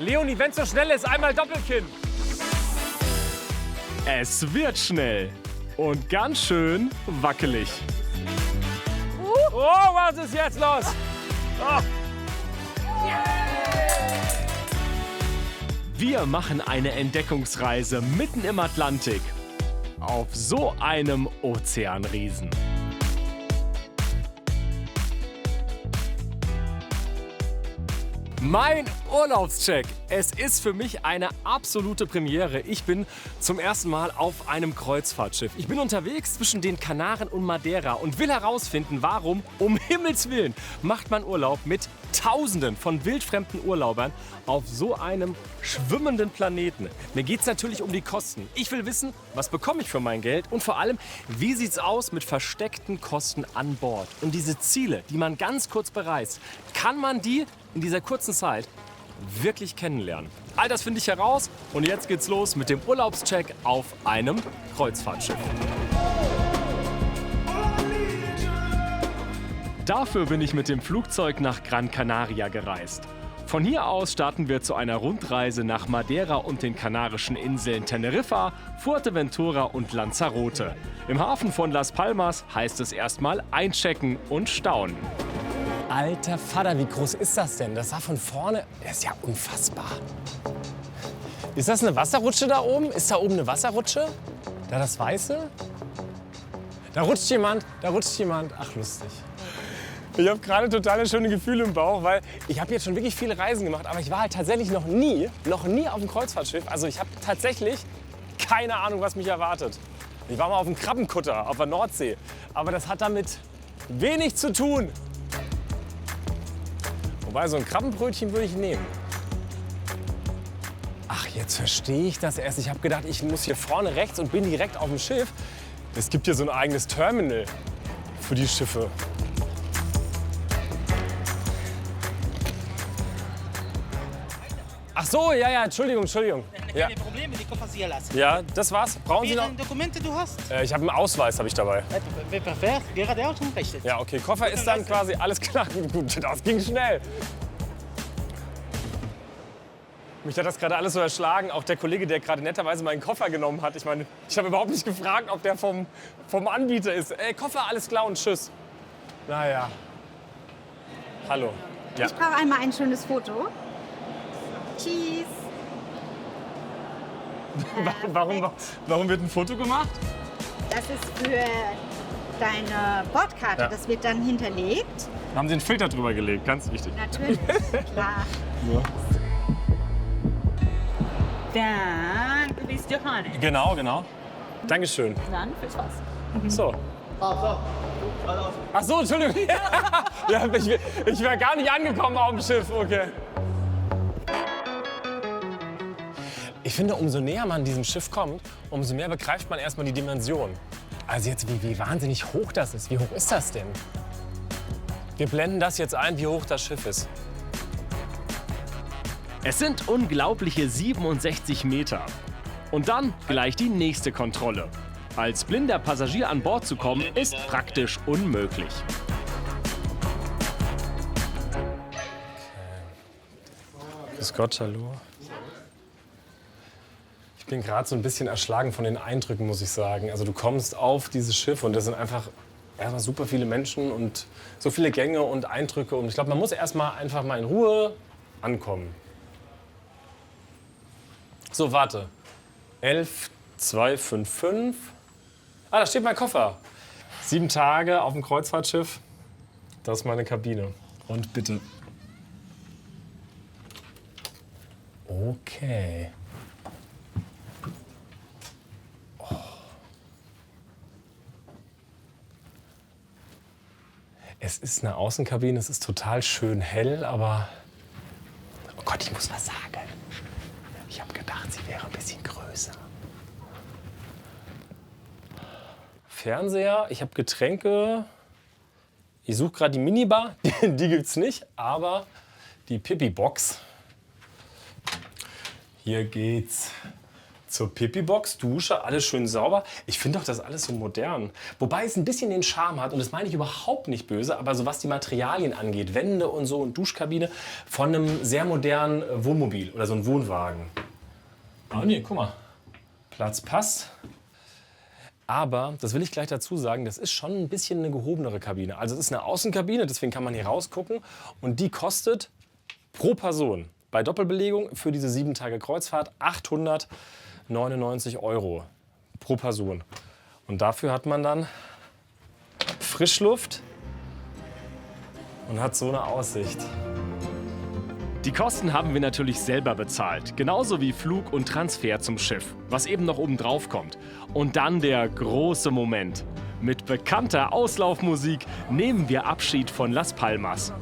Leonie, wenn's so schnell ist, einmal Doppelkinn. Es wird schnell und ganz schön wackelig. Oh, was ist jetzt los? Oh. Wir machen eine Entdeckungsreise mitten im Atlantik auf so einem Ozeanriesen. Mein Urlaubscheck. Es ist für mich eine absolute Premiere. Ich bin zum ersten Mal auf einem Kreuzfahrtschiff. Ich bin unterwegs zwischen den Kanaren und Madeira und will herausfinden, warum, um Himmels Willen, macht man Urlaub mit Tausenden von wildfremden Urlaubern auf so einem schwimmenden Planeten. Mir geht es natürlich um die Kosten. Ich will wissen, was bekomme ich für mein Geld und vor allem, wie sieht es aus mit versteckten Kosten an Bord? Und diese Ziele, die man ganz kurz bereist, kann man die in dieser kurzen Zeit wirklich kennenlernen. All das finde ich heraus und jetzt geht's los mit dem Urlaubscheck auf einem Kreuzfahrtschiff. Dafür bin ich mit dem Flugzeug nach Gran Canaria gereist. Von hier aus starten wir zu einer Rundreise nach Madeira und den kanarischen Inseln Teneriffa, Fuerteventura und Lanzarote. Im Hafen von Las Palmas heißt es erstmal einchecken und staunen. Alter Vater, wie groß ist das denn? Das sah von vorne, das ist ja unfassbar. Ist das eine Wasserrutsche da oben? Ist da oben eine Wasserrutsche? Da das Weiße? Da rutscht jemand, da rutscht jemand. Ach, lustig. Ich habe gerade totale schöne Gefühle im Bauch, weil ich habe jetzt schon wirklich viele Reisen gemacht, aber ich war halt tatsächlich noch nie auf einem Kreuzfahrtschiff. Also ich habe tatsächlich keine Ahnung, was mich erwartet. Ich war mal auf einem Krabbenkutter auf der Nordsee, aber das hat damit wenig zu tun. Wobei, so ein Krabbenbrötchen würde ich nehmen. Ach, jetzt verstehe ich das erst. Ich habe gedacht, ich muss hier vorne rechts und bin direkt auf dem Schiff. Es gibt hier so ein eigenes Terminal für die Schiffe. Ach so, ja, Entschuldigung. Ja. Keine Probleme, die Koffer hier lassen. Ja, das war's. Brauchen Sie noch? Welche Dokumente du hast? Ich habe einen Ausweis habe ich dabei. Perfekt, geradeaus und rechts. Ja, okay, Koffer ist dann quasi alles klar. Gut, das ging schnell. Mich hat das gerade alles so erschlagen. Auch der Kollege, der gerade netterweise meinen Koffer genommen hat. Ich meine, ich habe überhaupt nicht gefragt, ob der vom Anbieter ist. Koffer, alles klar und tschüss. Naja. Hallo. Ja. Ich brauche einmal ein schönes Foto. Cheese. Warum wird ein Foto gemacht? Das ist für deine Bordkarte. Ja. Das wird dann hinterlegt. Da haben Sie einen Filter drüber gelegt, ganz wichtig. Natürlich, klar. Ja. Dann, du bist Johannes. Genau. Dankeschön. Dann viel Spaß. So. Ach so, Entschuldigung. Ja, ich wäre gar nicht angekommen auf dem Schiff. Okay. Ich finde, umso näher man diesem Schiff kommt, umso mehr begreift man erstmal die Dimension. Also jetzt, wie wahnsinnig hoch das ist. Wie hoch ist das denn? Wir blenden das jetzt ein, wie hoch das Schiff ist. Es sind unglaubliche 67 Meter. Und dann gleich die nächste Kontrolle. Als blinder Passagier an Bord zu kommen, ist praktisch unmöglich. Grüß Gott, hallo. Ich bin gerade so ein bisschen erschlagen von den Eindrücken, muss ich sagen. Also du kommst auf dieses Schiff und das sind einfach erstmal super viele Menschen und so viele Gänge und Eindrücke. Und ich glaube, man muss erstmal einfach mal in Ruhe ankommen. So, warte. 11255. Ah, da steht mein Koffer. 7 Tage auf dem Kreuzfahrtschiff. Das ist meine Kabine. Und bitte. Okay. Es ist eine Außenkabine, es ist total schön hell, aber... Oh Gott, ich muss was sagen. Ich habe gedacht, sie wäre ein bisschen größer. Fernseher, ich habe Getränke. Ich suche gerade die Minibar, die gibt's nicht, aber die Pipi-Box. Hier geht's Zur Pipi-Box, Dusche, alles schön sauber. Ich finde doch das alles so modern. Wobei es ein bisschen den Charme hat, und das meine ich überhaupt nicht böse, aber so was die Materialien angeht, Wände und so und Duschkabine, von einem sehr modernen Wohnmobil oder so einem Wohnwagen. Ah nee, guck mal. Platz passt. Aber, das will ich gleich dazu sagen, das ist schon ein bisschen eine gehobenere Kabine. Also es ist eine Außenkabine, deswegen kann man hier rausgucken. Und die kostet pro Person bei Doppelbelegung für diese 7 Tage Kreuzfahrt 899 € pro Person. Und dafür hat man dann Frischluft und hat so eine Aussicht. Die Kosten haben wir natürlich selber bezahlt, genauso wie Flug und Transfer zum Schiff, was eben noch oben drauf kommt. Und dann der große Moment. Mit bekannter Auslaufmusik nehmen wir Abschied von Las Palmas.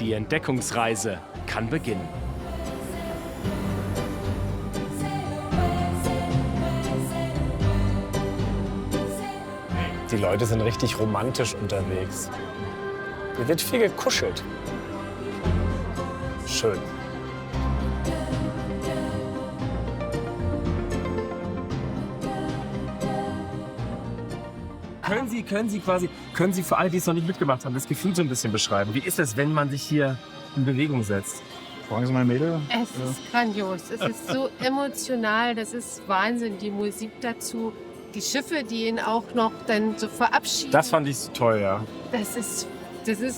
Die Entdeckungsreise kann beginnen. Die Leute sind richtig romantisch unterwegs. Hier wird viel gekuschelt. Schön. Können Sie für alle, die es noch nicht mitgemacht haben, das Gefühl so ein bisschen beschreiben? Wie ist es, wenn man sich hier in Bewegung setzt? Fragen Sie mal Mädel. Es ist grandios. Es ist so emotional. Das ist Wahnsinn. Die Musik dazu. Die Schiffe, die ihn auch noch dann so verabschieden. Das fand ich toll, ja. Das ist,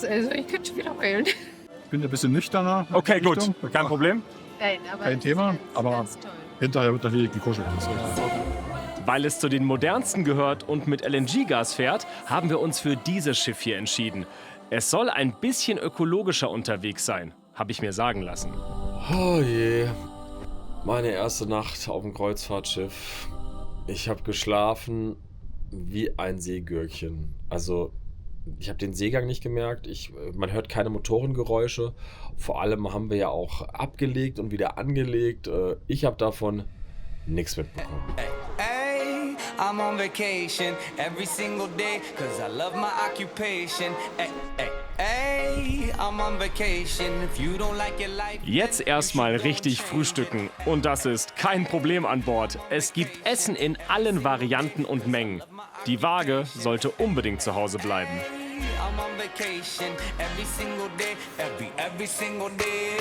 also ich könnte schon wieder heulen. Ich bin ein bisschen nüchterner. Okay, gut, Richtung. kein Problem. Nein, aber Kein es Thema, ist ganz, aber ganz toll. hinterher wird natürlich gekuschelt. Weil es zu den modernsten gehört und mit LNG-Gas fährt, haben wir uns für dieses Schiff hier entschieden. Es soll ein bisschen ökologischer unterwegs sein, habe ich mir sagen lassen. Oh je, meine erste Nacht auf dem Kreuzfahrtschiff. Ich habe geschlafen wie ein Seegürkchen. Also ich habe den Seegang nicht gemerkt. Man hört keine Motorengeräusche. Vor allem haben wir ja auch abgelegt und wieder angelegt. Ich habe davon nichts mitbekommen. Hey, I'm on vacation every single day, cause I love my occupation. Hey, I'm on vacation if you don't like your life. Jetzt erstmal richtig frühstücken. Und das ist kein Problem an Bord. Es gibt Essen in allen Varianten und Mengen. Die Waage sollte unbedingt zu Hause bleiben. I'm on vacation every single day, every single day.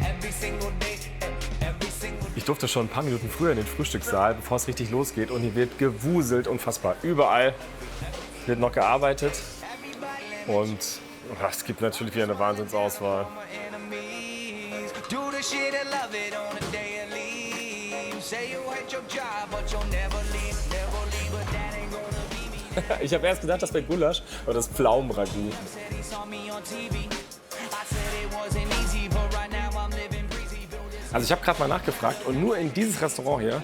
Every single day, every single day. Ich durfte schon ein paar Minuten früher in den Frühstückssaal, bevor es richtig losgeht. Und hier wird gewuselt, unfassbar. Überall wird noch gearbeitet. Und es gibt natürlich wieder eine Wahnsinnsauswahl. Do the shit and love it on the day and leave. Say you hate your job, but you'll never leave, but that ain't gonna be me. Ich habe erst gedacht, das wäre Gulasch, aber das Pflaumenragout. Said he saw me on TV. I said it wasn't easy, but right now I'm living breezy. Also ich habe gerade mal nachgefragt und nur in dieses Restaurant hier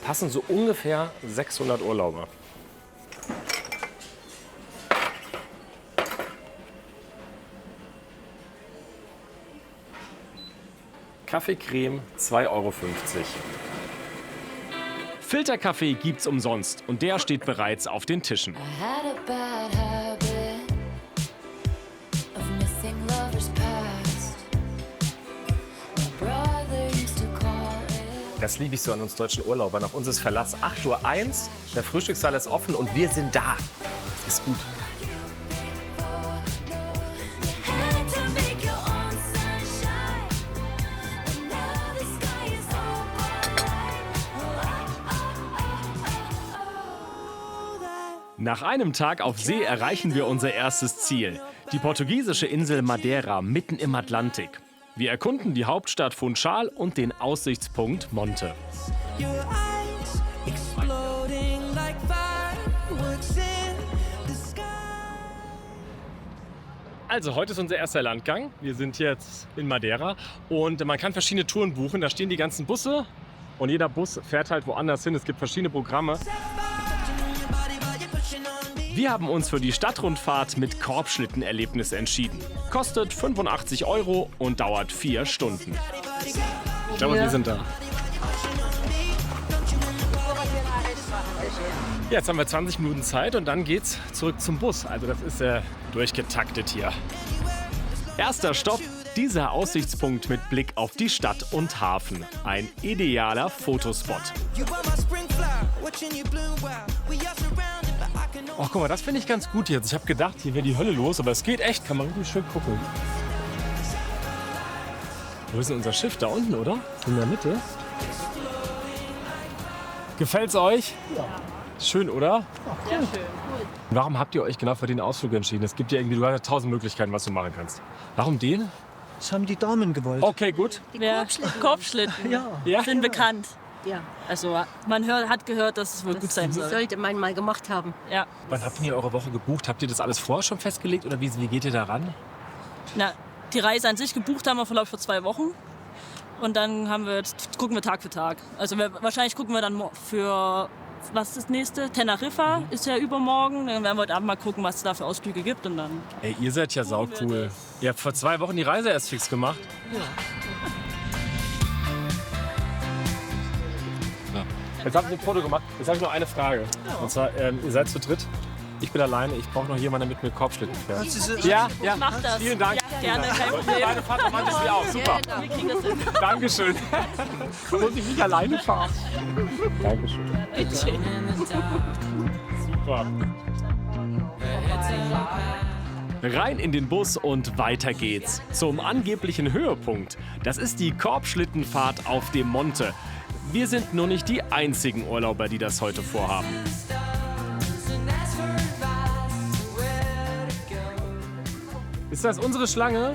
passen so ungefähr 600 Urlauber. Kaffeecreme 2,50 €. Filterkaffee gibt's umsonst und der steht bereits auf den Tischen. Das liebe ich so an uns deutschen Urlaubern. Auf uns ist Verlass 8:01 Uhr, der Frühstückssaal ist offen und wir sind da. Das ist gut. Nach einem Tag auf See erreichen wir unser erstes Ziel, die portugiesische Insel Madeira mitten im Atlantik. Wir erkunden die Hauptstadt Funchal und den Aussichtspunkt Monte. Your eyes exploding like fireworks in the sky. Also heute ist unser erster Landgang. Wir sind jetzt in Madeira und man kann verschiedene Touren buchen. Da stehen die ganzen Busse und jeder Bus fährt halt woanders hin. Es gibt verschiedene Programme. Wir haben uns für die Stadtrundfahrt mit Korbschlittenerlebnis entschieden. Kostet 85 € und dauert 4 Stunden. Ich glaube, wir sind da. Ja, jetzt haben wir 20 Minuten Zeit und dann geht's zurück zum Bus. Also das ist durchgetaktet hier. Erster Stopp, Dieser Aussichtspunkt mit Blick auf die Stadt und Hafen. Ein idealer Fotospot. Oh, guck mal, das finde ich ganz gut jetzt. Ich habe gedacht, hier wäre die Hölle los, aber es geht echt. Kann man richtig schön gucken. Wo ist denn unser Schiff? Da unten, oder? In der Mitte. Gefällt's euch? Ja. Schön, oder? Sehr schön. Warum habt ihr euch genau für den Ausflug entschieden? Es gibt ja irgendwie, du hast ja 1000 Möglichkeiten, was du machen kannst. Warum den? Das haben die Damen gewollt. Okay, gut. Korbschlitten sind bekannt. Ja. Also man hat gehört, dass es wohl gut sein soll. Sollte man mal gemacht haben. Ja. Wann habt ihr eure Woche gebucht? Habt ihr das alles vorher schon festgelegt oder wie geht ihr da ran? Na, die Reise an sich gebucht haben wir für 2 Wochen. Und dann gucken wir Tag für Tag. Also wahrscheinlich gucken wir dann für, was ist das nächste? Teneriffa ist ja übermorgen. Dann werden wir heute Abend mal gucken, was es da für Ausflüge gibt. Und dann Ey, ihr seid ja saucool. Ihr habt vor 2 Wochen die Reise erst fix gemacht. Ja. Jetzt habt ihr ein Foto gemacht. Jetzt habe ich noch eine Frage. Und zwar, ihr seid zu dritt. Ich bin alleine. Ich brauche noch jemanden, der mit mir Korbschlitten fährt. Ja. Mach das. Vielen Dank. Ja, gerne, kein Problem. Meine Fahrt romantisch wie auch. Super. Wir kriegen das hin. Dankeschön. Da muss ich nicht alleine fahren. Dankeschön. Super. Rein in den Bus und weiter geht's. Zum angeblichen Höhepunkt. Das ist die Korbschlittenfahrt auf dem Monte. Wir sind nur nicht die einzigen Urlauber, die das heute vorhaben. Ist das unsere Schlange?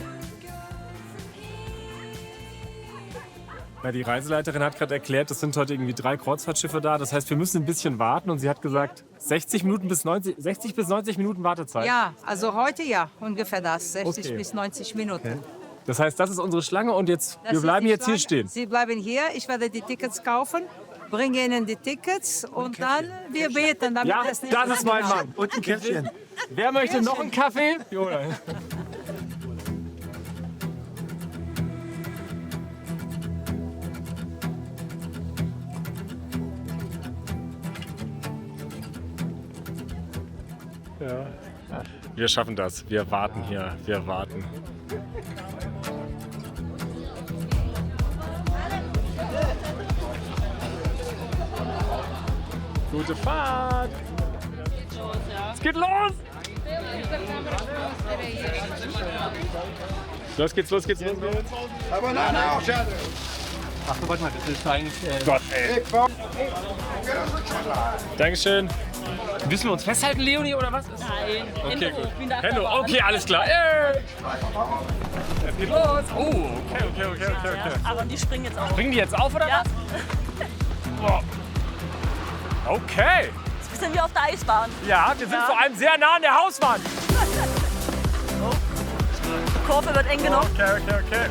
Ja, die Reiseleiterin hat gerade erklärt, es sind heute irgendwie 3 Kreuzfahrtschiffe da. Das heißt, wir müssen ein bisschen warten. Und sie hat gesagt, 60 bis 90 Minuten Wartezeit. Ja, also heute ja, ungefähr das. 60 Okay. bis 90 Minuten. Okay. Das heißt, das ist unsere Schlange und jetzt, wir bleiben jetzt hier stehen. Sie bleiben hier, ich werde die Tickets kaufen, bringe Ihnen die Tickets und dann wir beten. Damit Ja, das nicht das ist mein genau. Mann. Und ein Käffchen. Wer möchte noch einen Kaffee? Jonas. Ja. Wir schaffen das. Wir warten hier. Wir warten. Gute Fahrt! Es geht los! Los geht's, los geht's, los geht's. Aber nein, nein, Ach, warte mal, das ist eigentlich... Gott, ey. Dankeschön. Müssen wir uns festhalten, Leonie, oder was? Nein. Okay, gut. Hello, okay, alles klar. Ey. Es geht los. Oh, okay. Aber die springen jetzt auf. Springen die jetzt auf, oder Ja. was? Oh. Okay. Das ist ein bisschen wie auf der Eisbahn. Ja, wir sind vor allem sehr nah an der Hauswand. Die Kurve wird eng genug. Okay.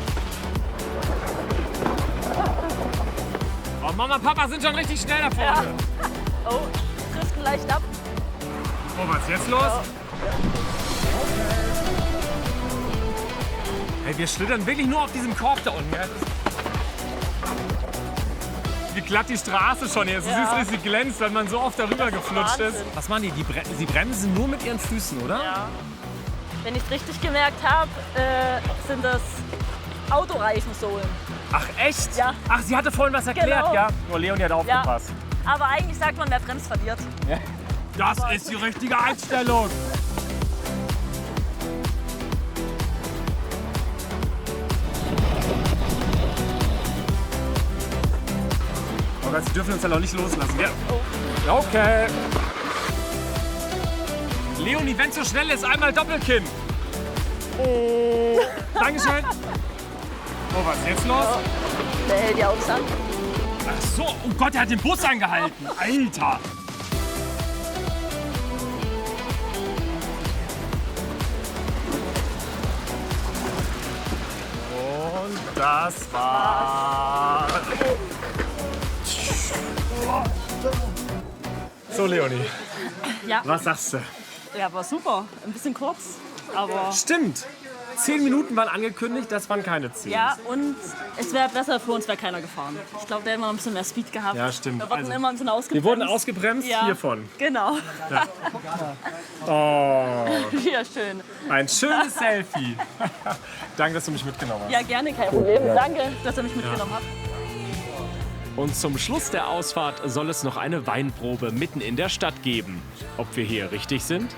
Oh, Mama und Papa sind schon richtig schnell da vorne. Ja. Oh, driften leicht ab. Oh, was ist jetzt los? Hey, wir schlittern wirklich nur auf diesem Korb da unten. Ja? Wie glatt die Straße schon hier ist. Du siehst richtig glänzt, wenn man so oft darüber geflutscht ist. Was machen die? Sie bremsen nur mit ihren Füßen, oder? Ja. Wenn ich es richtig gemerkt habe, sind das Autoreifensohlen. Ach, echt? Ja. Ach, sie hatte vorhin was erklärt, Genau. ja? Oh, Leonie hat aufgepasst. Aber eigentlich sagt man, wer bremst, verliert. Das ist die richtige Einstellung. Aber sie dürfen uns ja noch nicht loslassen. Ja. Okay. Leonie, wenn es so schnell ist, einmal Doppelkinn. Oh. Dankeschön. Oh, was ist jetzt los? Wer hält die Autos an? Ach so, oh Gott, er hat den Bus angehalten. Alter. Und das war's. So, Leonie, Ja. was sagst du? Ja, war super. Ein bisschen kurz, aber... Stimmt. 10 Minuten waren angekündigt, das waren keine 10. Ja, und es wäre besser für uns, wäre keiner gefahren. Ich glaube, der hätte noch ein bisschen mehr Speed gehabt. Ja, stimmt. Wir wurden Also, immer ein bisschen ausgebremst. Wir wurden ausgebremst Ja. hiervon. Genau. Oh, Ja, schön. Ein schönes Selfie. Danke, dass du mich mitgenommen hast. Ja, gerne, kein Problem. Danke, dass ihr mich mitgenommen habt. Und zum Schluss der Ausfahrt soll es noch eine Weinprobe mitten in der Stadt geben. Ob wir hier richtig sind?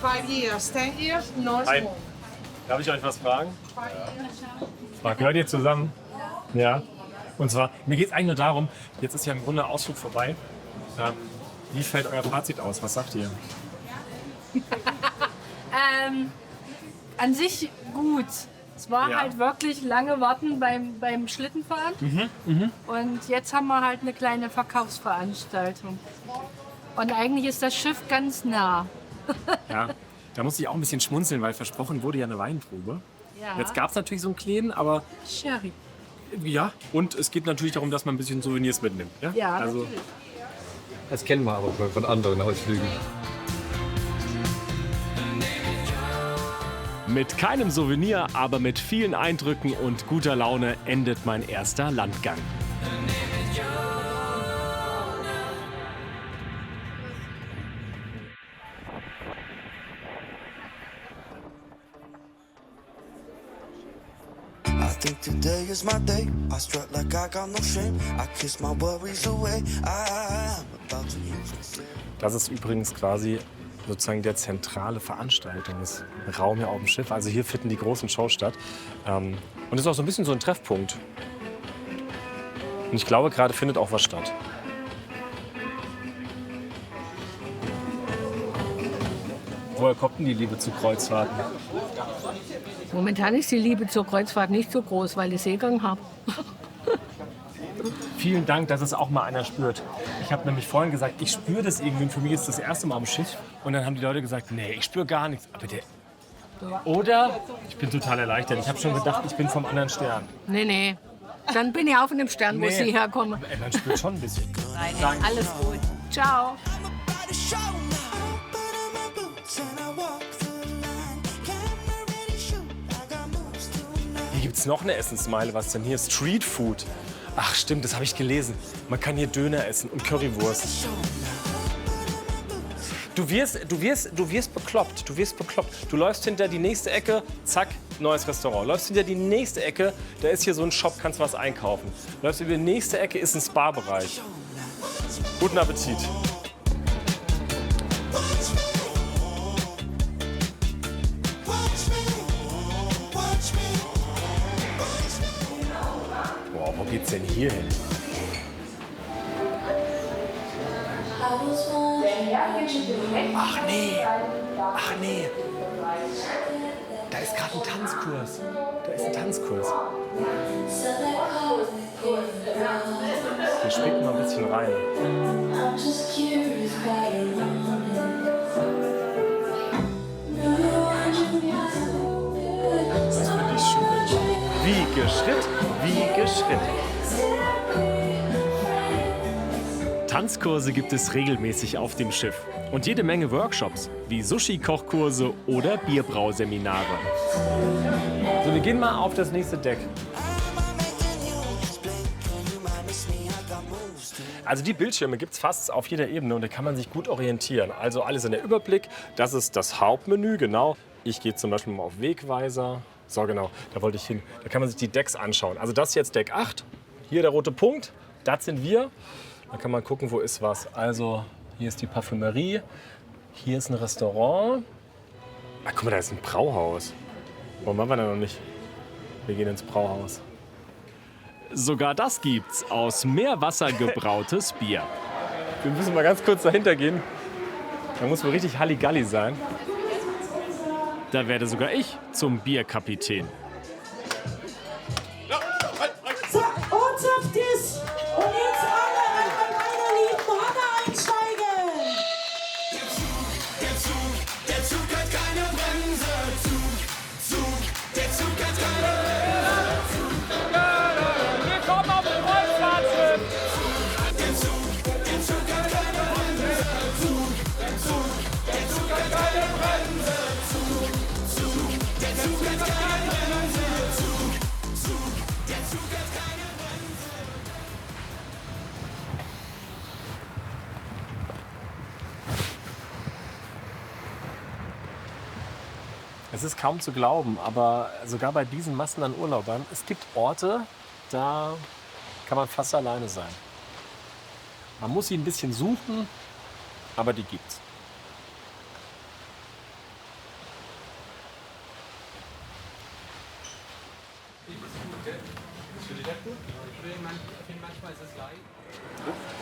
Five years, 10 years, no Hi. smoke. Darf ich euch was fragen? Gehört ihr zusammen? Ja. Und zwar, mir geht es eigentlich nur darum, jetzt ist ja im Grunde der Ausflug vorbei. Wie fällt euer Fazit aus? Was sagt ihr? An sich gut. Es war Ja. halt wirklich lange Warten beim Schlittenfahren. Und jetzt haben wir halt eine kleine Verkaufsveranstaltung. Und eigentlich ist das Schiff ganz nah. Ja, da musste ich auch ein bisschen schmunzeln, weil versprochen wurde ja eine Weinprobe. Ja. Jetzt gab es natürlich so einen kleinen, aber Sherry. ja. Und es geht natürlich darum, dass man ein bisschen Souvenirs mitnimmt. Ja, Ja, also, natürlich. Das kennen wir aber von anderen Ausflügen. mit keinem Souvenir, aber mit vielen Eindrücken und guter Laune endet mein erster Landgang. I think today is my day. I strut like I got no shame. I kiss my worries away. I'm about to use myself. Das ist übrigens quasi sozusagen der zentrale Veranstaltungsraum hier auf dem Schiff. Also hier finden die großen Shows statt. Und es ist auch so ein bisschen so ein Treffpunkt. Und ich glaube, gerade findet auch was statt. Woher kommt denn die Liebe zu Kreuzfahrten? Momentan ist die Liebe zur Kreuzfahrt nicht so groß, weil ich Seegang habe. Vielen Dank, dass es auch mal einer spürt. Ich habe nämlich vorhin gesagt, ich spüre das irgendwie. Und für mich ist das erste Mal am Schiff. Und dann haben die Leute gesagt, nee, ich spüre gar nichts. Aber der... Oder? Ich bin total erleichtert. Ich habe schon gedacht, ich bin vom anderen Stern. Nee. Dann bin ich auf einem Stern, wo Nee. Sie herkommen. Ey, man spürt schon ein bisschen. Nein, alles gut. Ciao. Hier gibt es noch eine Essensmeile. Was denn hier? Street Food. Ach stimmt, das habe ich gelesen. Man kann hier Döner essen und Currywurst. Du wirst bekloppt. Du läufst hinter die nächste Ecke, zack, neues Restaurant. Läufst hinter die nächste Ecke, da ist hier so ein Shop, kannst was einkaufen. Läufst über die nächste Ecke, ist ein Spa-Bereich. Guten Appetit. Boah, wo geht's denn hier hin? Ach nee. Da ist gerade ein Tanzkurs. Wir spicken mal ein bisschen rein. Das ist wirklich schön. Wie Geschritt. Tanzkurse gibt es regelmäßig auf dem Schiff. Und jede Menge Workshops, wie Sushi-Kochkurse oder Bierbrauseminare. So, wir gehen mal auf das nächste Deck. Also die Bildschirme gibt es fast auf jeder Ebene und da kann man sich gut orientieren. Also alles in der Überblick, das ist das Hauptmenü, genau. Ich gehe zum Beispiel mal auf Wegweiser. So genau, da wollte ich hin. Da kann man sich die Decks anschauen. Also das ist jetzt Deck 8, hier der rote Punkt, das sind wir. Da kann man gucken, wo ist was. Also hier ist die Parfümerie, hier ist ein Restaurant. Ach, guck mal, da ist ein Brauhaus. Warum waren wir da noch nicht? Wir gehen ins Brauhaus. Sogar das gibt's, aus Meerwasser gebrautes Bier. Wir müssen mal ganz kurz dahinter gehen. Da muss wohl richtig Halligalli sein. Da werde sogar ich zum Bierkapitän. So, und auf das. Und jetzt alle einmal meine lieben Mann einsteigen. Der Zug hat keine Bremse. Der Zug hat keine Bremse. Wir kommen auf den Kreuzfahrtschiff. Der Zug hat keine Bremse. Es ist kaum zu glauben, aber sogar bei diesen Massen an Urlaubern, es gibt Orte, da kann man fast alleine sein. Man muss sie ein bisschen suchen, aber die gibt's.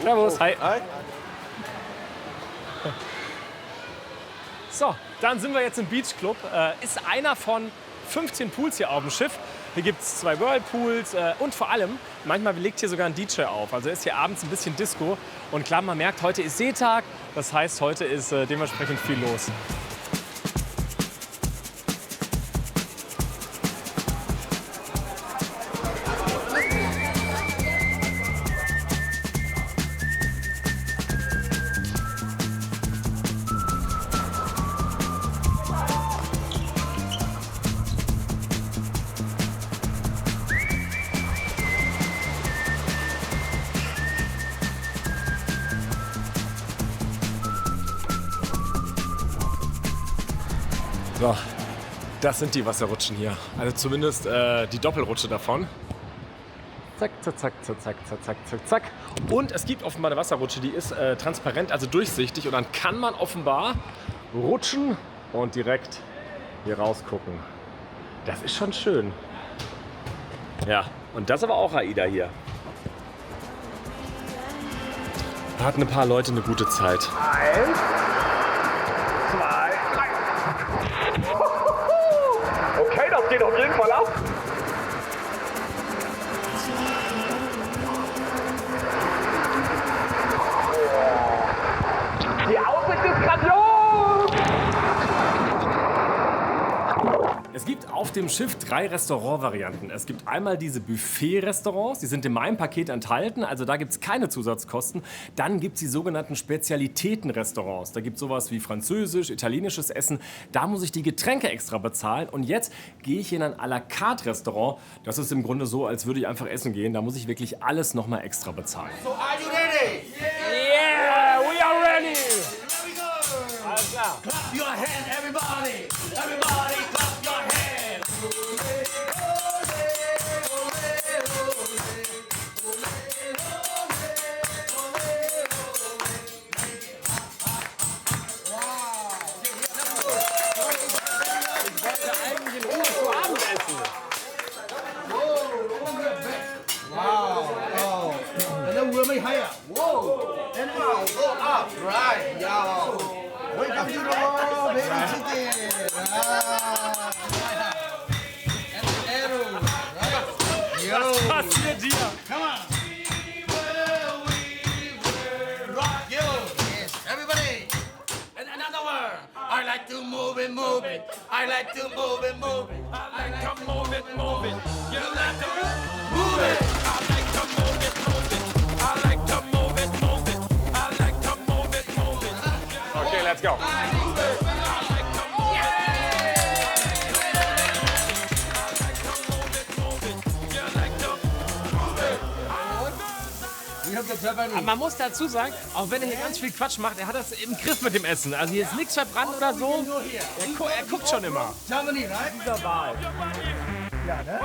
Servus, hi. So, dann sind wir jetzt im Beach Club. Ist einer von 15 Pools hier auf dem Schiff. Hier gibt es 2 Whirlpools und vor allem, manchmal legt hier sogar ein DJ auf. Also ist hier abends ein bisschen Disco. Und klar, man merkt, heute ist Seetag. Das heißt, heute ist dementsprechend viel los. So, das sind die Wasserrutschen hier. Also zumindest die Doppelrutsche davon. Zack, zack, zack, zack, zack, zack, zack, zack. Und es gibt offenbar eine Wasserrutsche, die ist transparent, also durchsichtig. Und dann kann man offenbar rutschen und direkt hier rausgucken. Das ist schon schön. Ja, und das aber auch AIDA hier. Da hatten ein paar Leute eine gute Zeit. 1, 2, 3. Okay, das geht auf jeden Fall ab. Die Aussicht ist grandios! Es gibt auf dem Schiff 3 Restaurantvarianten. Es gibt einmal diese Buffet-Restaurants, die sind in meinem Paket enthalten, also da gibt es keine Zusatzkosten. Dann gibt es die sogenannten Spezialitäten-Restaurants. Da gibt es sowas wie französisch, italienisches Essen. Da muss ich die Getränke extra bezahlen. Und jetzt gehe ich in ein à la carte Restaurant. Das ist im Grunde so, als würde ich einfach essen gehen. Da muss ich wirklich alles nochmal extra bezahlen. So are you ready? Yeah, we are ready! Alles klar. Clap your hand, everybody! Everybody clap your hand! Welcome to the world, baby chicken. And arrow, right? Yo. Was passiert hier? Come on. Rock you. Yes, everybody. And another word. I like to move it, move it. I like to move it, move it. I like to move it, move it. You like to move it. I like to move it, move it. I like to move it, move it. I like to move it, move it. Okay, let's go. Aber man muss dazu sagen, auch wenn er hier ganz viel Quatsch macht, er hat das im Griff mit dem Essen. Also hier ist nichts verbrannt oder so. Er guckt schon immer. Dieser Wahl. Ja, ne?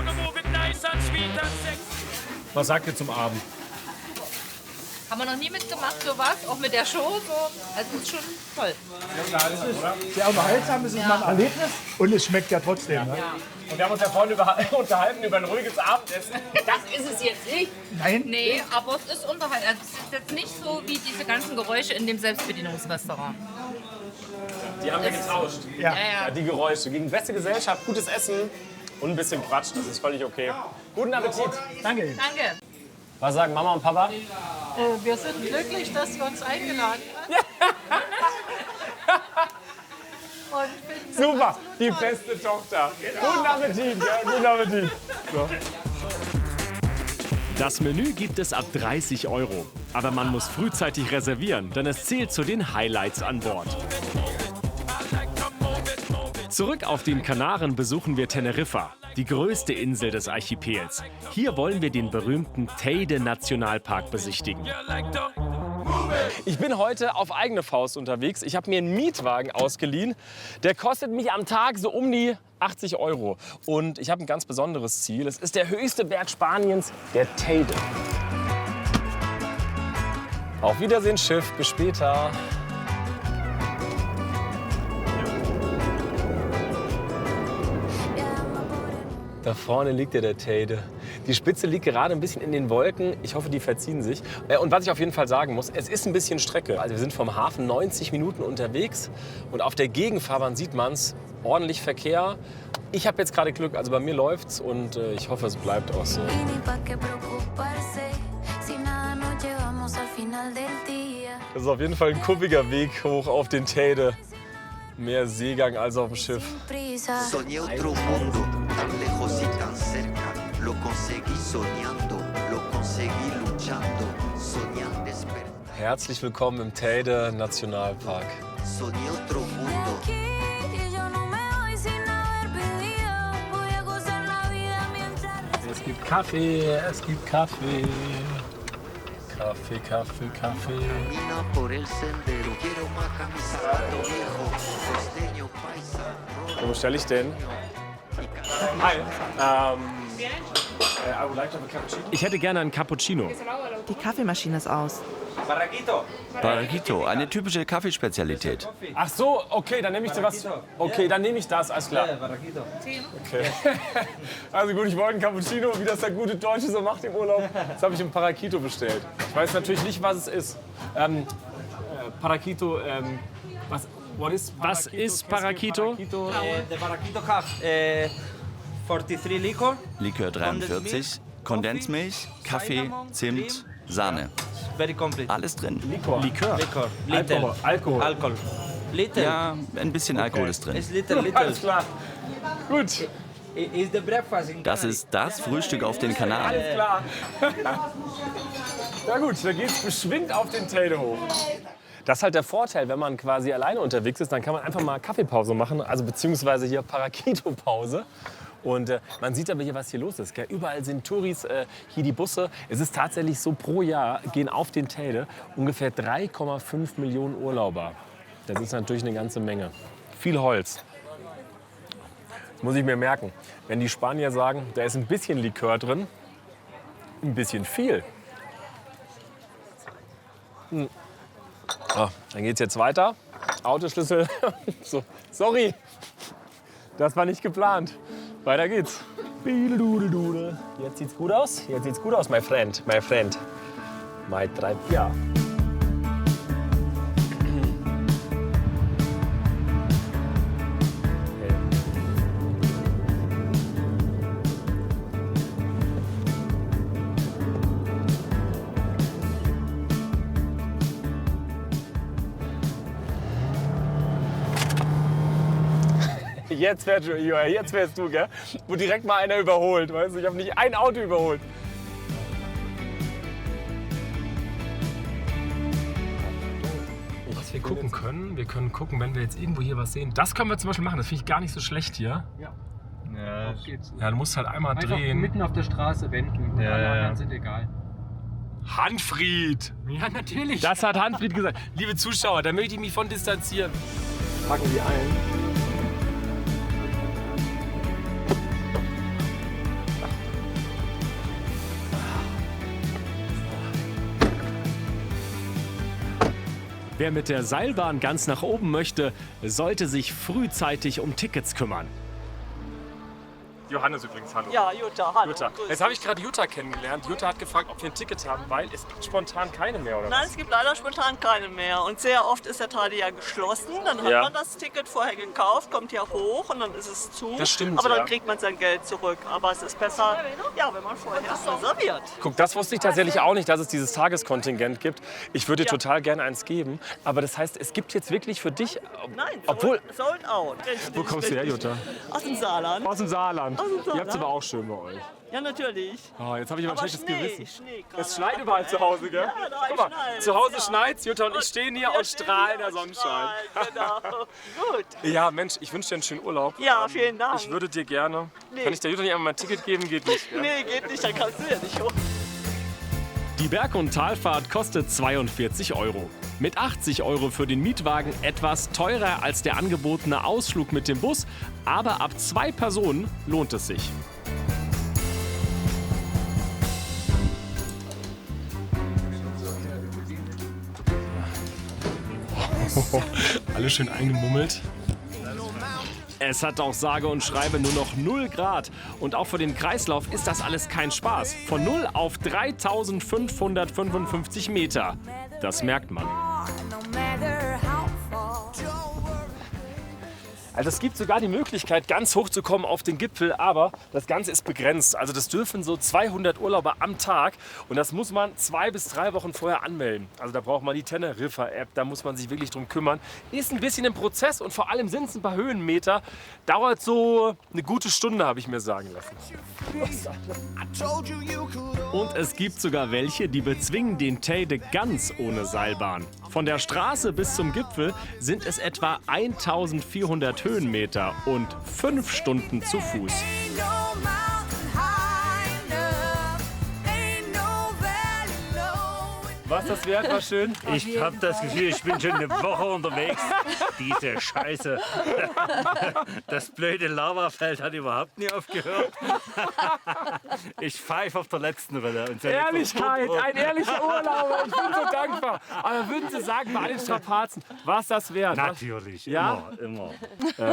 Was sagt ihr zum Abend? Haben wir noch nie mitgemacht, sowas, auch mit der Show. So. Also ist schon toll. Sehr unterhaltsam, es ist mal ein Erlebnis und es schmeckt ja trotzdem. Ne? Ja. Und wir haben uns ja vorhin unterhalten über ein ruhiges Abendessen. Das ist es jetzt nicht. Nein. Nee, aber es ist unterhaltsam. Also es ist jetzt nicht so wie diese ganzen Geräusche in dem Selbstbedienungsrestaurant. Die haben wir getauscht. Ja. Ja, die Geräusche. Gegen beste Gesellschaft, gutes Essen und ein bisschen Quatsch. Das ist völlig okay. Guten Appetit. Danke. Danke. Was sagen Mama und Papa? Wir sind glücklich, dass ihr uns eingeladen habt. Und finden Super, die beste Tochter. Guten Appetit, ja, guten Appetit. So. Das Menü gibt es ab 30 €. Aber man muss frühzeitig reservieren, denn es zählt zu den Highlights an Bord. Zurück auf den Kanaren besuchen wir Teneriffa, die größte Insel des Archipels. Hier wollen wir den berühmten Teide Nationalpark besichtigen. Ich bin heute auf eigene Faust unterwegs. Ich habe mir einen Mietwagen ausgeliehen. Der kostet mich am Tag so um die 80 €. Und ich habe ein ganz besonderes Ziel. Es ist der höchste Berg Spaniens, der Teide. Auf Wiedersehen, Schiff. Bis später. Da vorne liegt ja der Teide. Die Spitze liegt gerade ein bisschen in den Wolken. Ich hoffe, die verziehen sich. Und was ich auf jeden Fall sagen muss, es ist ein bisschen Strecke. Also wir sind vom Hafen 90 Minuten unterwegs und auf der Gegenfahrbahn sieht man es, ordentlich Verkehr. Ich habe jetzt gerade Glück, also bei mir läuft's und ich hoffe, es bleibt auch so. Das ist auf jeden Fall ein kuppiger Weg hoch auf den Teide. Mehr Seegang als auf dem Schiff. Herzlich willkommen im Teide Nationalpark. Es gibt Kaffee, es gibt Kaffee. Kaffee, Kaffee, Kaffee. Wo bestelle ich den? Hi. Ich hätte gerne einen Cappuccino. Die Kaffeemaschine ist aus. Barraquito, eine typische Kaffeespezialität. Ach so, okay, dann nehme ich sowas. Okay, dann nehme ich das, alles klar. Okay. Also gut, ich wollte einen Cappuccino, wie das der gute Deutsche so macht im Urlaub. Das habe ich im Paraquito bestellt. Ich weiß natürlich nicht, was es ist. Paraquito, was ist Paraquito? Der Paraquito hat 43 Likör. Likör 43, Kondensmilch, Kaffee, Zimt, Sahne. Very complete. Alles drin. Likör. Alkohol. Little. Ja, ein bisschen Alkohol ist drin. It's little. Alles klar. Gut. Is the breakfast in Das ist das Frühstück auf den Kanaren. Alles klar. Na gut, da geht's geschwind auf den Teide hoch. Das ist halt der Vorteil, wenn man quasi alleine unterwegs ist, dann kann man einfach mal Kaffeepause machen, also beziehungsweise hier Paraquito-Pause. Und man sieht aber hier, was hier los ist. Gell? Überall sind Touris, hier die Busse. Es ist tatsächlich so, pro Jahr gehen auf den Teide ungefähr 3,5 Millionen Urlauber. Das ist natürlich eine ganze Menge. Viel Holz. Muss ich mir merken. Wenn die Spanier sagen, da ist ein bisschen Likör drin, ein bisschen viel. Dann geht's jetzt weiter. Autoschlüssel. So, sorry, das war nicht geplant. Weiter geht's. Jetzt sieht's gut aus. Jetzt sieht's gut aus, my friend. My friend. My tribe. Ja. Jetzt wärst du, gell? Wo direkt mal einer überholt, weißt du? Ich habe nicht ein Auto überholt. Was wir gucken können, wir können gucken, wenn wir jetzt irgendwo hier was sehen. Das können wir zum Beispiel machen, das finde ich gar nicht so schlecht hier. Ja, auf geht's. Ja, du musst halt einmal Einfach drehen. mitten auf der Straße wenden. Und alle anderen sind egal. Hanfried! Ja, natürlich. Das hat Hanfried gesagt. Liebe Zuschauer, da möchte ich mich von distanzieren. Packen wir ein. Wer mit der Seilbahn ganz nach oben möchte, sollte sich frühzeitig um Tickets kümmern. Johannes übrigens, hallo. Ja, Jutta, hallo. Jutta. Jetzt habe ich gerade Jutta kennengelernt. Jutta hat gefragt, ob wir ein Ticket haben, weil es gibt spontan keine mehr, oder Nein, was? es gibt leider spontan keine mehr. Und sehr oft ist der Teide ja geschlossen. Dann hat man das Ticket vorher gekauft, kommt ja hoch und dann ist es zu. Das stimmt, aber dann ja. kriegt man sein Geld zurück. Aber es ist besser, ja, wenn man vorher reserviert. Guck, das wusste ich tatsächlich auch nicht, dass es dieses Tageskontingent gibt. Ich würde dir total gerne eins geben. Aber das heißt, es gibt jetzt wirklich für dich... Nein, obwohl, sold out. Richtig, wo kommst du her, Jutta? Aus dem Saarland. Aus dem Saarland. Aus dem Saarland. Ihr habt es aber auch schön bei euch. Ja, natürlich. Oh, jetzt habe ich aber ein schlechtes Gewissen. Schnee Es schneit überall zu Hause, gell? Ja, da Guck mal, schneit. zu Hause schneit's, Jutta und ich stehen hier und strahlender Sonnenschein. Genau. Gut. Ja, Mensch, ich wünsche dir einen schönen Urlaub. Ja, vielen Dank. Ich würde dir gerne... Nee. Kann ich der Jutta nicht einmal mein Ticket geben? Geht nicht, gell? Nee, geht nicht, dann kannst du ja nicht hoch. Die Berg- und Talfahrt kostet 42 €. Mit 80 € für den Mietwagen etwas teurer als der angebotene Ausflug mit dem Bus, aber ab 2 Personen lohnt es sich. Alles schön eingemummelt. Es hat auch sage und schreibe nur noch 0 Grad. Und auch für den Kreislauf ist das alles kein Spaß. Von 0 auf 3555 Meter. Das merkt man. Also es gibt sogar die Möglichkeit, ganz hoch zu kommen auf den Gipfel, aber das Ganze ist begrenzt. Also das dürfen so 200 Urlauber am Tag und das muss man 2 bis 3 Wochen vorher anmelden. Also da braucht man die Teneriffa-App, da muss man sich wirklich drum kümmern. Ist ein bisschen im Prozess und vor allem sind es ein paar Höhenmeter. Dauert so eine gute Stunde, habe ich mir sagen lassen. Und es gibt sogar welche, die bezwingen den Teide ganz ohne Seilbahn. Von der Straße bis zum Gipfel sind es etwa 1400 Höhenmeter und 5 Stunden zu Fuß. Was das wert war schön? Ich habe das Gefühl, ich bin schon eine Woche unterwegs. Diese Scheiße. Das blöde Lavafeld hat überhaupt nie aufgehört. Ich pfeife auf der letzten Rille. Und Ehrlichkeit, ein ehrlicher Urlauber. Ich bin so dankbar. Aber würden Sie sagen, bei allen Strapazen, war es das wert? Natürlich, ja? immer.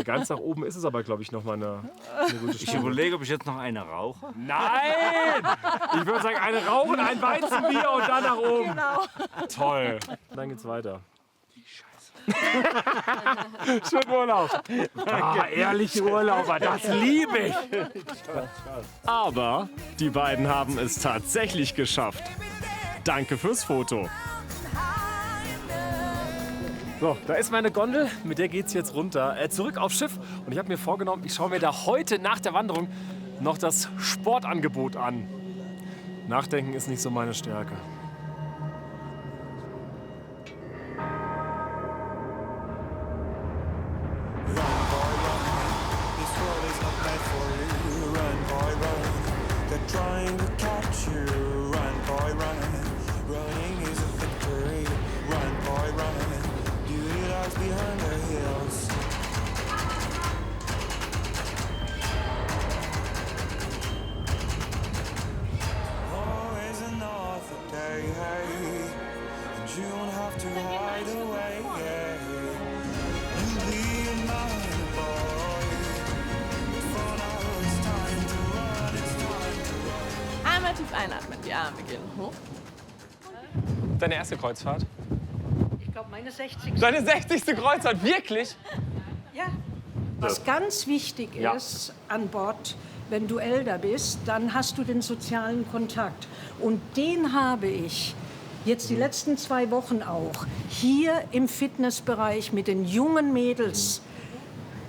Ganz nach oben ist es aber, glaube ich, noch mal eine gute Stunde. Ich überlege, ob ich jetzt noch eine rauche. Nein! Ich würde sagen, eine rauchen, ein Weizenbier und dann nach oben. Genau. Toll. Dann geht's weiter. Scheiße. Schönen Urlaub. Ehrliche Urlauber, das liebe ich. Aber die beiden haben es tatsächlich geschafft. Danke fürs Foto. So, da ist meine Gondel, mit der geht's jetzt runter. Zurück aufs Schiff. Und ich habe mir vorgenommen, ich schaue mir da heute nach der Wanderung noch das Sportangebot an. Nachdenken ist nicht so meine Stärke. Trying to catch you, run boy run. Running is a victory, run boy run. Beauty lies behind the hills. Always another day, hey, and you don't have to hide away, yeah. You be a man, boy, but for now it's time to run, it's time to run. Einmal tief einatmen, die Arme gehen hoch. Deine erste Kreuzfahrt? Ich glaube, meine 60. Deine 60. Kreuzfahrt, wirklich? Ja. Was ganz wichtig ist an Bord, wenn du älter bist, dann hast du den sozialen Kontakt. Und den habe ich jetzt die letzten 2 Wochen auch hier im Fitnessbereich mit den jungen Mädels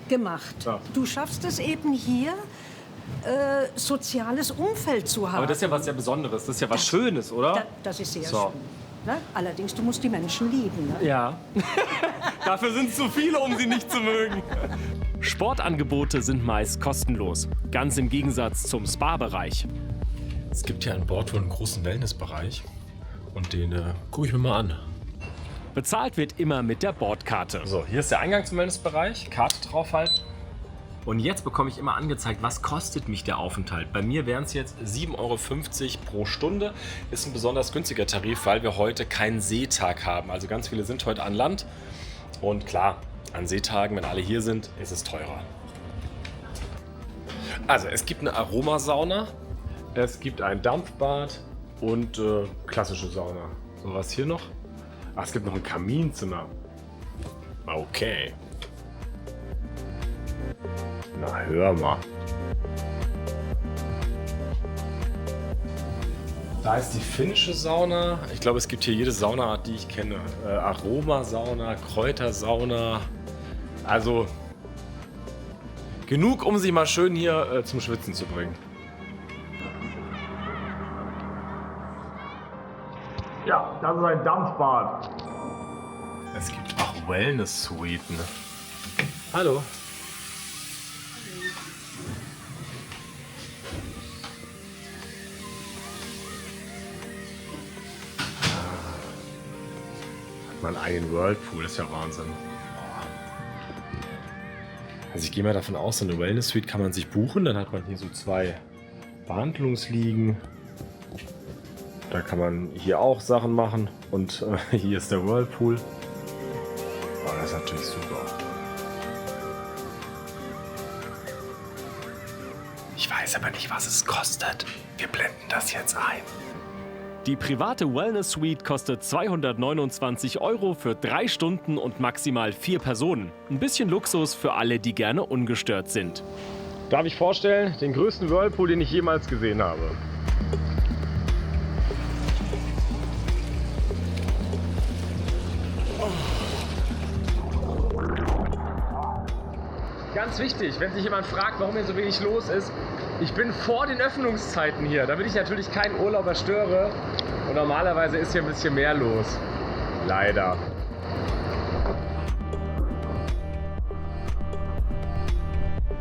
gemacht. Ja. Du schaffst es eben hier, soziales Umfeld zu haben. Aber das ist ja was sehr Besonderes, das ist ja was Schönes, oder? Das ist sehr So. schön. Ne? Allerdings, du musst die Menschen lieben. Ne? Ja. Dafür sind es zu viele, um sie nicht zu mögen. Sportangebote sind meist kostenlos. Ganz im Gegensatz zum Spa-Bereich. Es gibt ja an Bord wohl einen großen Wellnessbereich. Und den gucke ich mir mal an. Bezahlt wird immer mit der Bordkarte. So, hier ist der Eingang zum Wellnessbereich. Karte draufhalten. Und jetzt bekomme ich immer angezeigt, was kostet mich der Aufenthalt. Bei mir wären es jetzt 7,50 € pro Stunde. Ist ein besonders günstiger Tarif, weil wir heute keinen Seetag haben. Also ganz viele sind heute an Land. Und klar, an Seetagen, wenn alle hier sind, ist es teurer. Also es gibt eine Aromasauna, es gibt ein Dampfbad und klassische Sauna. So, was hier noch? Ach, es gibt noch ein Kaminzimmer. Okay. Na, hör mal. Da ist die finnische Sauna. Ich glaube, es gibt hier jede Saunaart, die ich kenne. Aromasauna, Kräutersauna. Also genug, um sich mal schön hier zum Schwitzen zu bringen. Ja, das ist ein Dampfbad. Es gibt auch Wellness-Suiten. Hallo. Mal einen Whirlpool, ist ja Wahnsinn. Also ich gehe mal davon aus, so eine Wellness Suite kann man sich buchen. Dann hat man hier so 2 Behandlungsliegen. Da kann man hier auch Sachen machen. Und hier ist der Whirlpool. Oh, das ist natürlich super. Ich weiß aber nicht, was es kostet. Wir blenden das jetzt ein. Die private Wellness Suite kostet 229 € für 3 Stunden und maximal 4 Personen. Ein bisschen Luxus für alle, die gerne ungestört sind. Darf ich vorstellen, den größten Whirlpool, den ich jemals gesehen habe. Ganz wichtig, wenn sich jemand fragt, warum hier so wenig los ist, ich bin vor den Öffnungszeiten hier, damit ich natürlich keinen Urlauber störe. Und normalerweise ist hier ein bisschen mehr los. Leider.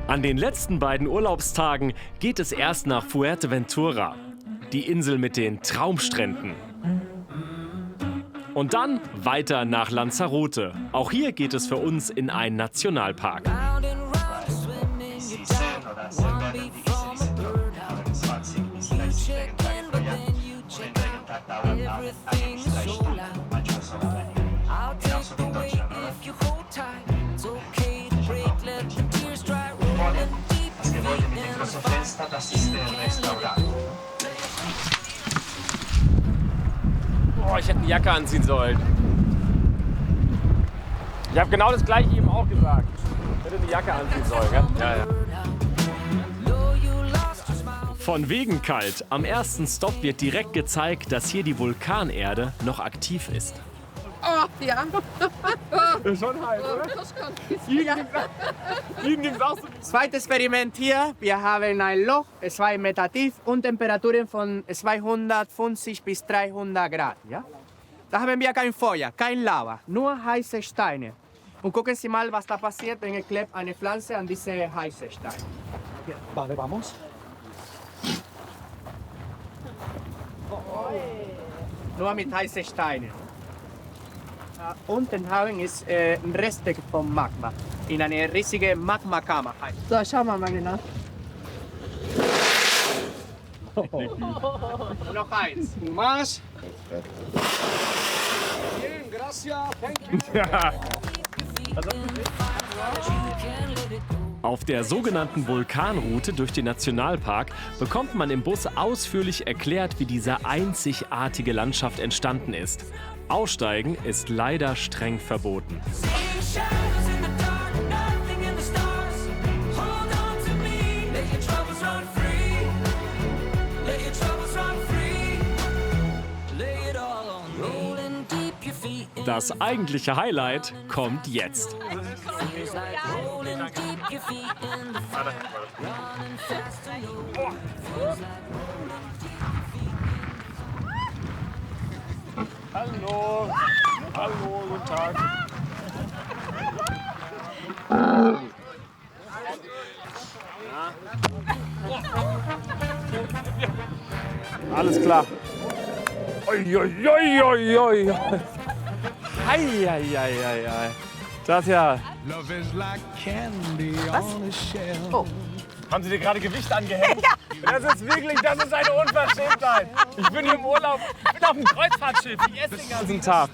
An den letzten beiden Urlaubstagen geht es erst nach Fuerteventura, die Insel mit den Traumstränden. Und dann weiter nach Lanzarote. Auch hier geht es für uns in einen Nationalpark. Oh, ich hätte eine Jacke anziehen sollen. Ich habe genau das gleiche eben auch gesagt. Ich hätte eine Jacke anziehen sollen, gell? Ja, ja. Von wegen kalt. Am ersten Stopp wird direkt gezeigt, dass hier die Vulkanerde noch aktiv ist. Oh, ja. Ist schon heiß, oder? Ihnen ging's auch so. Zweites Experiment hier. Wir haben ein Loch, 2 Meter tief und Temperaturen von 250 bis 300 Grad. Ja? Da haben wir kein Feuer, kein Lava, nur heiße Steine. Und gucken Sie mal, was da passiert, wenn ich klebe eine Pflanze an diese heißen Steine. Hier. Vale, vamos. Nur mit heißen Steinen. Unten haben ist Reste vom Magma. In eine riesige Magmakammer. So, schauen wir mal genau. Noch eins. Más. Bien, gracias. Thank you. Ja. Auf der sogenannten Vulkanroute durch den Nationalpark bekommt man im Bus ausführlich erklärt, wie diese einzigartige Landschaft entstanden ist. Aussteigen ist leider streng verboten. Das eigentliche Highlight kommt jetzt. Hallo. Hallo, guten Tag. Alles klar. Oi, oi, oi, oi, oi. Ei, ei, ei, ei, ei. Das ja. Was? Oh. Haben Sie dir gerade Gewicht angehängt? Ja. Das ist wirklich, das ist eine Unverschämtheit. Ich bin hier im Urlaub, ich bin auf dem Kreuzfahrtschiff. Ich esse den ganzen Tag.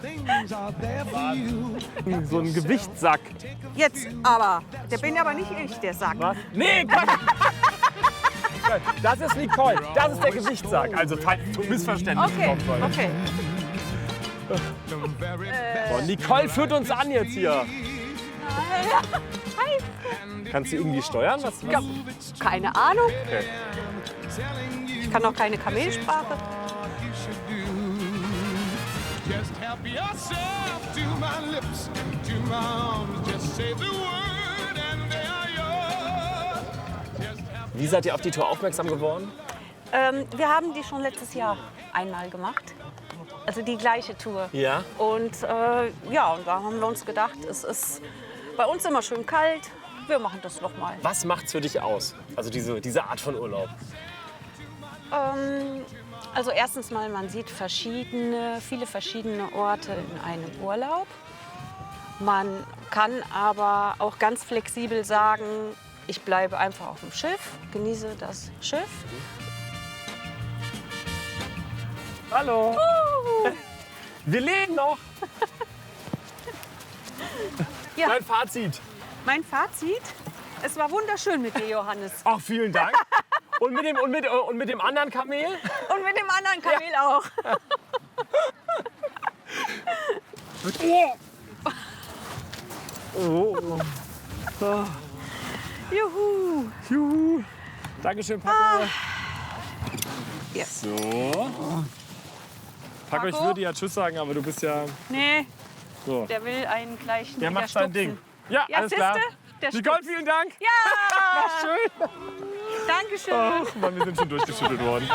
So ein Gewichtssack. Jetzt aber. Der bin aber nicht ich, der Sack. Was? Nee, Quatsch. Das ist Nicole, das ist der Gewichtssack. Also falls du Missverständnis kommen soll. Okay. So, Nicole führt uns an jetzt hier. Hi. Kannst du irgendwie steuern? Was? Ja, keine Ahnung. Okay. Ich kann auch keine Kamelsprache. Wie seid ihr auf die Tour aufmerksam geworden? Wir haben die schon letztes Jahr einmal gemacht. Also die gleiche Tour. Ja. Und ja, und da haben wir uns gedacht, es ist bei uns immer schön kalt. Wir machen das noch mal. Was macht's für dich aus? Also diese Art von Urlaub? Also erstens mal, man sieht viele verschiedene Orte in einem Urlaub. Man kann aber auch ganz flexibel sagen, ich bleibe einfach auf dem Schiff, genieße das Schiff. Hallo. Wir leben noch. Ja. Dein Fazit. Mein Fazit? Es war wunderschön mit dir, Johannes. Ach, vielen Dank. Und mit dem anderen Kamel? Und mit dem anderen Kamel auch. Oh. Oh. Juhu. Juhu. Dankeschön, Paco. Ja. So. Paco, ich würde ja Tschüss sagen, aber du bist ja... Nee, So. der will einen gleich Der wieder macht sein stupsen. Ding. Ja, Ja, alles klar. siehste? Der Nicole, stupst. vielen Dank. Ja! War schön. Dankeschön. Ach Mann, wir sind schon durchgeschüttelt worden.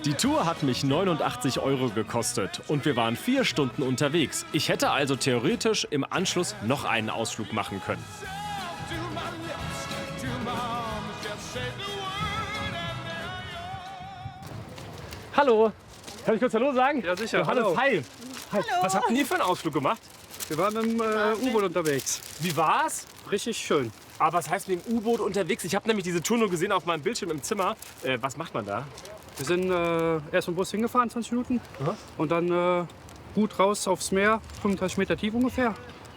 Die Tour hat mich 89 € gekostet und wir waren 4 Stunden unterwegs. Ich hätte also theoretisch im Anschluss noch einen Ausflug machen können. Hallo. Kann ich kurz Hallo sagen? Ja, sicher. Johannes, Hallo. hi. Hi. Was habt ihr für einen Ausflug gemacht? Wir waren im U-Boot unterwegs. Wie war's? Richtig schön. Aber was heißt mit dem U-Boot unterwegs? Ich habe nämlich diese Tour nur gesehen auf meinem Bildschirm im Zimmer. Was macht man da? Wir sind erst mit dem Bus hingefahren, 20 Minuten. Und dann gut raus aufs Meer, 35 Meter tief ungefähr.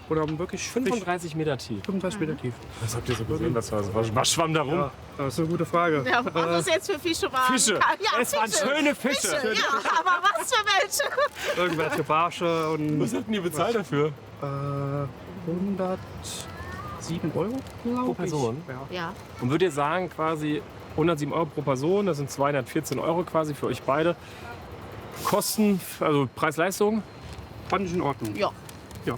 Oder haben wirklich 35 Meter tief. 35 Meter tief. Was habt ihr so gesehen? Was schwamm da rum? Ja, das ist eine gute Frage. Ja, was es jetzt für Fische waren. Fische. Ja, Es waren schöne Fische. Ja, aber was für welche? Irgendwelche Barsche und... Was habt ihr bezahlt dafür? 107 €, glaube Pro Person? Ich. Ja. Und würdet ihr sagen, quasi 107 € pro Person, das sind 214 € quasi für euch beide. Kosten, also Preis-Leistung? Fand ich in Ordnung. Ja. Ja.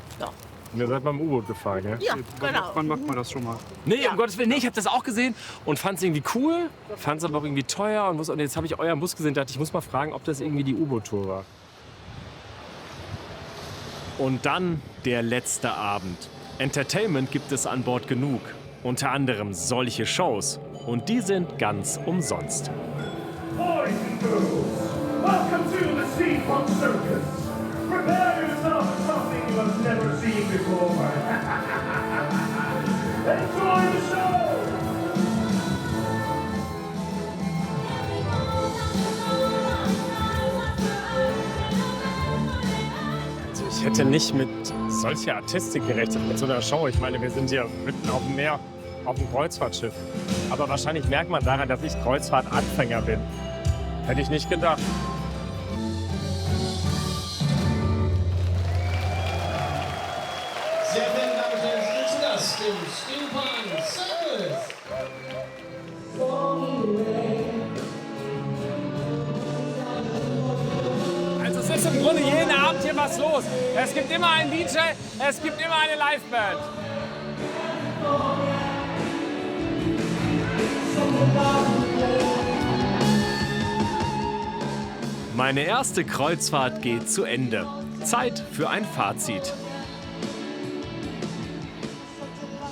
Und ihr seid beim U-Boot gefahren, ja? Ja, genau. Wann macht man das schon mal? Nee, um Gottes Willen, nee, ich habe das auch gesehen und fand es irgendwie cool, fand es aber auch irgendwie teuer und jetzt habe ich euren Bus gesehen und dachte, ich muss mal fragen, ob das irgendwie die U-Boot-Tour war. Und dann der letzte Abend. Entertainment gibt es an Bord genug. Unter anderem solche Shows. Und die sind ganz umsonst. Boys and girls, welcome to the Seapunk Circus. Prepare yourself for something you have never seen before. Enjoy the show! Also ich hätte nicht mit solcher Artistik gerechnet, mit so einer Show. Ich meine, wir sind hier mitten auf dem Meer, auf dem Kreuzfahrtschiff. Aber wahrscheinlich merkt man daran, dass ich Kreuzfahrtanfänger bin. Hätte ich nicht gedacht. Sehr verehrte Damen und Herren, Sie sind zu Gast im Steampunk Circus. Also es ist im Grunde jeden Abend hier was los. Es gibt immer einen DJ, es gibt immer eine Liveband. Meine erste Kreuzfahrt geht zu Ende. Zeit für ein Fazit.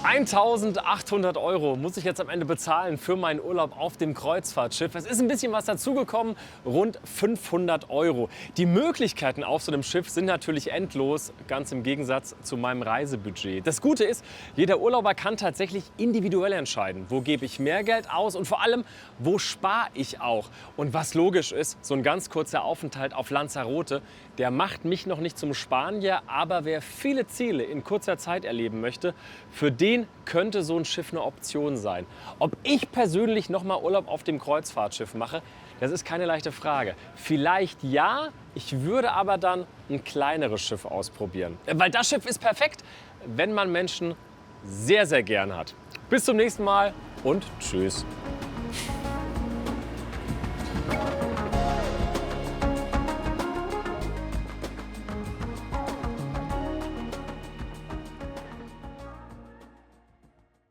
1.800 € muss ich jetzt am Ende bezahlen für meinen Urlaub auf dem Kreuzfahrtschiff. Es ist ein bisschen was dazugekommen, rund 500 €. Die Möglichkeiten auf so einem Schiff sind natürlich endlos, ganz im Gegensatz zu meinem Reisebudget. Das Gute ist, jeder Urlauber kann tatsächlich individuell entscheiden, wo gebe ich mehr Geld aus und vor allem, wo spare ich auch. Und was logisch ist, so ein ganz kurzer Aufenthalt auf Lanzarote, der macht mich noch nicht zum Spanier, aber wer viele Ziele in kurzer Zeit erleben möchte, für den könnte so ein Schiff eine Option sein. Ob ich persönlich noch mal Urlaub auf dem Kreuzfahrtschiff mache, das ist keine leichte Frage. Vielleicht ja, ich würde aber dann ein kleineres Schiff ausprobieren. Weil das Schiff ist perfekt, wenn man Menschen sehr, sehr gern hat. Bis zum nächsten Mal und tschüss.